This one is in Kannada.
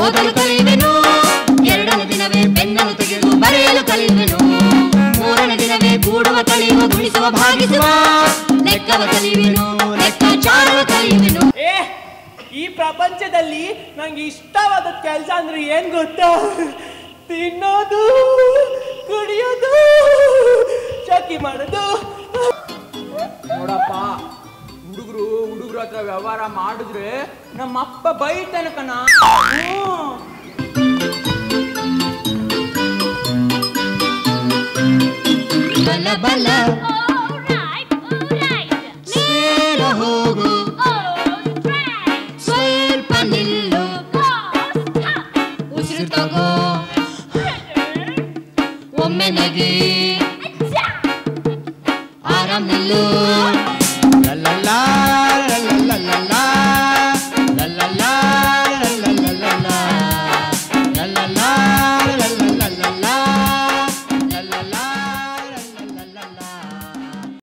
ಓದಲು ಕಲಿಯುವೆನು. ಎರಡನೇ ದಿನವೇ ಪೆನ್ನನ್ನು ತೆಗೆದು ಬರೆಯಲು ಕಲಿಯುವೆನು. ಮೂರನೇ ದಿನವೇ ಕೂಡುವ ಕಲಿಯುವ ಗುಣಿಸುವ ಭಾಗಿಸುವ ಲೆಕ್ಕವ ಕಲಿಯುವೆನು. ಲೆಕ್ಕಾಚಾರವ ಕಲಿಯುವೆನು. ಈ ಪ್ರಪಂಚದಲ್ಲಿ ನಂಗೆ ಇಷ್ಟವಾದ ಕೆಲಸ ಅಂದ್ರೆ ಏನ್ ಗೊತ್ತಾ? ತಿನ್ನೋದು, ಕುಡಿಯೋದು, ಚೌಕಿ ಮಾಡೋದು. ನೋಡಪ್ಪ, ಹುಡುಗರು ಹತ್ರ ವ್ಯವಹಾರ ಮಾಡಿದ್ರೆ ನಮ್ಮಪ್ಪ ಬೈತಾನೆ ಕಣ. ಬಲ ಬಲ ನೇರ ಹೋಗು, ಸ್ವಲ್ಪ ನಿಲ್ಲು, ಉಸಿರು ತಗೋ, ಒಮ್ಮೆ ನಗಿ, ಆರಾಮ್ ನಿಲ್ಲು.